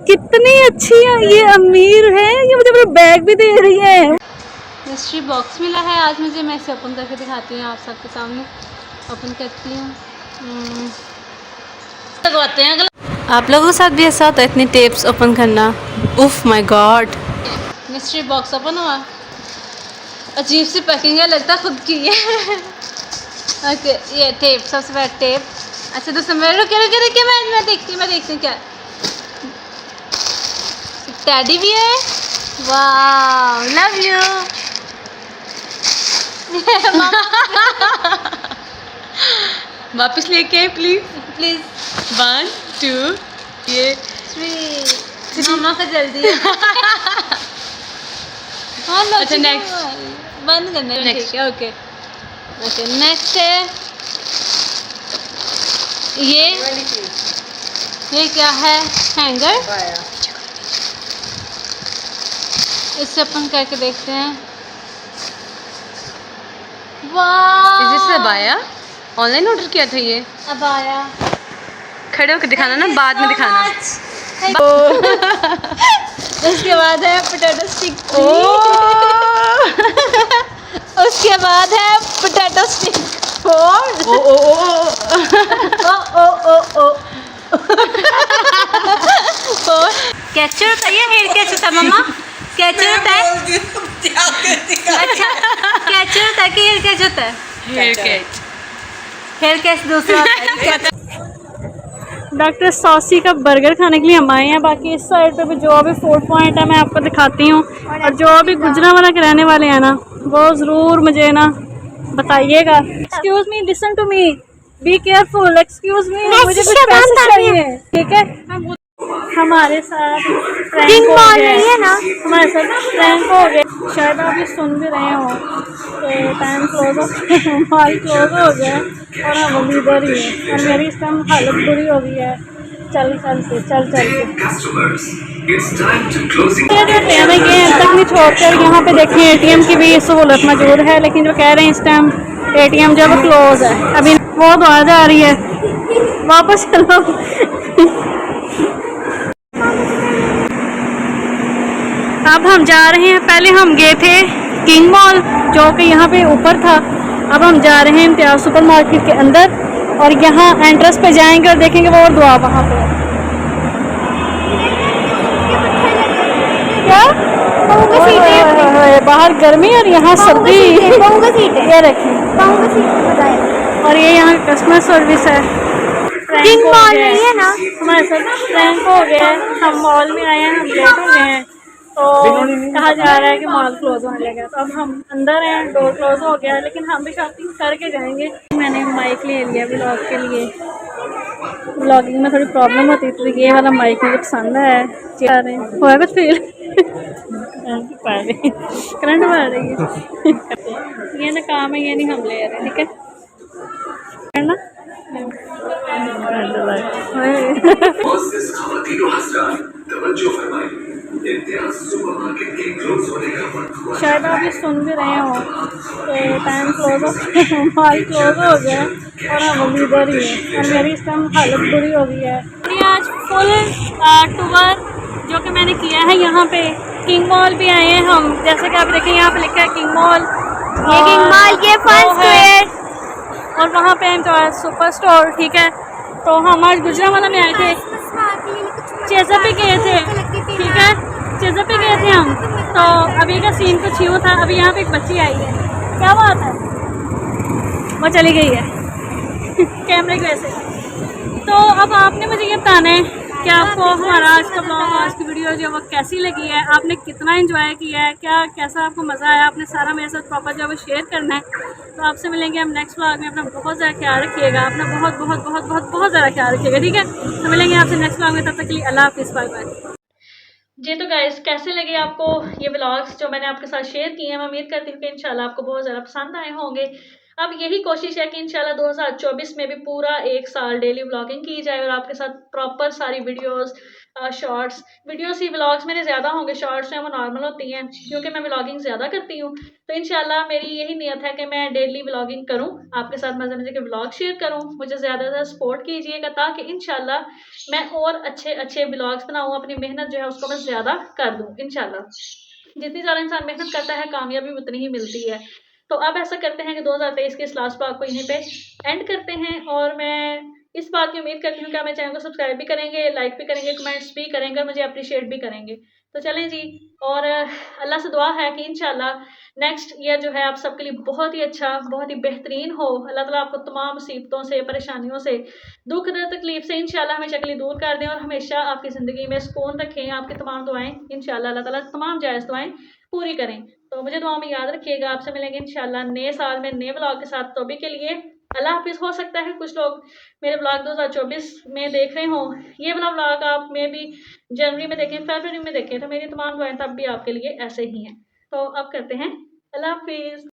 B: कितनी अच्छी है ये, अमीर है ये, मुझे अपना बैग भी दे रही है।
F: मिस्ट्री बॉक्स मिला है आज मुझे, मैं इसे ओपन करके दिखाती हूँ आप सबके सामने। ओपन करती हूँ, लगवाते हैं। आप लोगों के साथ भी ऐसा होता है इतनी टेप्स ओपन करना? उफ my God. Mystery box open हुआ, अजीब सी पैकिंग है, लगता खुद की है। ओके ये टेप, सबसे पहले टेप। अच्छा दोस्तों मैं रुके मैं देखती हूँ क्या टैडी भी है। वाह लव यू। वापस लेके आए प्लीज 1 2 ये 3 मामा का जल्दी है। हाँ अच्छा नेक्स्ट बंद करने में, ठीक है ओके नेक्स्ट है ये क्या है, हैंगर। इससे अपन करके देखते हैं। वाह इस अबाया ऑनलाइन ऑर्डर किया था ये अबाया। खड़े होकर दिखाना ना, बाद में दिखाना। उसके बाद है पोटैटो स्टिक। उसके बाद है पोटैटो स्टिक 4। कैचर होता है, हेयर कैचर होता है मम्मा, कैचर होता है। अच्छा कैचर होता है कि हेयर कैच होता है? हेयर कैच दूसरा होता है।
B: डॉक्टर सॉसी का बर्गर खाने के लिए हम आए हैं। बाकी इस साइड पे भी जो भी फूड पॉइंट है मैं आपको दिखाती हूँ, और जो भी गुजरावाला के रहने वाले हैं ना वो ज़रूर मुझे ना बताइएगा। Excuse me, listen to me, be careful. Excuse me, मुझे कुछ पैसे चाहिए, ठीक है। हमारे साथ प्रैंक हो गया ना, हमारे साथ प्रैंक हो गया। शायद आप ये सुन भी रहे हो तो टाइम क्लोज हो, माल क्लोज हो गया और हम अभी इधर ही हैं, और मेरी इस टाइम हालत बुरी हो गई है। चल के हमें ये तक नहीं छोड़कर यहाँ पे देखें एटीएम की भी सहूलत मौजूद है, लेकिन जो कह रहे हैं इस टाइम एटीएम जो है क्लोज है। अभी वो तो आ जा रही है, वापस चलो। अब हम जा रहे हैं, पहले हम गए थे किंग मॉल जो कि यहाँ पे ऊपर था। अब हम जा रहे हैं इम्तियाज सुपर मार्केट के अंदर, और यहाँ एंट्रेंस पे जाएंगे और देखेंगे वो और दुआ वहाँ पे। क्या बाहर गर्मी और यहाँ सर्दी। ये रखें, और ये यहाँ कस्टमर सर्विस है। किंग मॉल है ना, हमारे साथ प्रैंक हो गया है। हम मॉल में आए हैं, हम लेट हो गए हैं, तो कहा जा रहा है कि मॉल क्लोज होने लगा। तो अब हम अंदर हैं, डोर क्लोज हो गया, लेकिन हम भी शॉपिंग करके जाएंगे। मैंने माइक ले लिया व्लॉग के लिए, व्लॉगिंग में थोड़ी प्रॉब्लम होती है, तो ये वाला माइक मुझे पसंद है। हुआ कुछ फील करंट मार रही है। ये ना काम है, ये नहीं हम ले रहे, ठीक है ना। शायद आप ये सुन भी रहे हो तो टाइम क्लोज हो, मॉल क्लोज हो गया और हम अभी इधर ही हैं, और मेरी इस टाइम हालत बुरी हो गई है। आज फुल टूर जो कि मैंने किया है, यहाँ पे किंग मॉल भी आए हैं हम। जैसे कि आप देखें यहाँ पे लिखा है किंग मॉल, ये किंग मॉल के फन स्क्वायर, और वहाँ पे इम्तियाज सुपर स्टोर, ठीक है। तो हम आज गुजरावाला में आए थे, चेज़अप पे गए थे, ठीक है, चेज़अप पे गए थे हम। तो अभी का सीन कुछ यूँ था। अभी यहाँ पे एक बच्ची आई है, क्या बात है, वो चली गई है कैमरे की वजह से। तो अब आपने मुझे ये बताना है क्या आपको हमारा आज का ब्लॉग, आज की वीडियो जो है वो कैसी लगी है, आपने कितना एंजॉय किया है, क्या कैसा आपको मज़ा आया, आपने सारा मेरे साथ प्रॉपर जो है वो शेयर करना है। तो आपसे मिलेंगे हम नेक्स्ट ब्लॉग में। अपना बहुत ज़्यादा ख्याल रखिएगा, अपना बहुत बहुत बहुत बहुत बहुत ज़्यादा ख्याल रखिएगा, ठीक है। तो मिलेंगे आपसे नेक्स्ट ब्लॉग में, तब तक के लिए अल्लाह हाफिज़, बाय बाय। जी तो गाइस, कैसे लगे आपको ये व्लॉग्स जो मैंने आपके साथ शेयर किए हैं। मैं उम्मीद करती हूँ कि इंशाल्लाह आपको बहुत ज़्यादा पसंद आए होंगे। अब यही कोशिश है कि इंशाल्लाह 2024 में भी पूरा एक साल डेली व्लॉगिंग की जाए और आपके साथ प्रॉपर सारी वीडियोस, शॉर्ट्स वीडियोस ही व्लॉग्स मेरे ज़्यादा होंगे, शॉर्ट्स हैं वो नॉर्मल होती हैं क्योंकि मैं व्लॉगिंग ज़्यादा करती हूँ। तो इंशाल्लाह मेरी यही नियत है कि मैं डेली व्लॉगिंग करूँ, आपके साथ मज़े मज़े के व्लॉग शेयर करूँ। मुझे ज़्यादा से ज़्यादा सपोर्ट कीजिएगा ताकि इंशाल्लाह मैं और अच्छे अच्छे व्लॉग्स बनाऊँ, अपनी मेहनत जो है उसको मैं ज़्यादा कर दूँ इंशाल्लाह। जितनी ज़्यादा इंसान मेहनत करता है कामयाबी उतनी ही मिलती है। तो अब ऐसा करते हैं कि 2023 के इस लास्ट ब्लॉग को यहीं पे एंड करते हैं और मैं इस बात की उम्मीद करती हूँ कि आप मेरे चैनल को सब्सक्राइब भी करेंगे, लाइक भी करेंगे, कमेंट्स भी करेंगे और मुझे अप्रिशिएट भी करेंगे। तो चलें जी, और अल्लाह से दुआ है कि इंशाल्लाह नेक्स्ट ईयर जो है आप सबके लिए बहुत ही अच्छा, बहुत ही बेहतरीन हो। अल्लाह ताला आपको तमाम मुसीबतों से, परेशानियों से, दुख दर्द तकलीफ से इंशाल्लाह हमेशा के लिए दूर कर दें और हमेशा आपकी ज़िंदगी में सुकून रखें। आपकी तमाम दुआएं इंशाल्लाह अल्लाह ताला तमाम जायज़ दुआएं पूरी करें। तो मुझे दुआ में याद रखिएगा। आपसे मिलेंगे इंशाल्लाह नए साल में नए व्लॉग के साथ। तो अभी के लिए अल्लाह हाफिज़। हो सकता है कुछ लोग मेरे व्लॉग 2024 में देख रहे हों, ये वाला व्लॉग आप में भी जनवरी में देखें, फरवरी में देखें, तो मेरी तमाम दुआएं तब भी आपके लिए ऐसे ही हैं। तो अब करते हैं अल्लाह हाफिज़।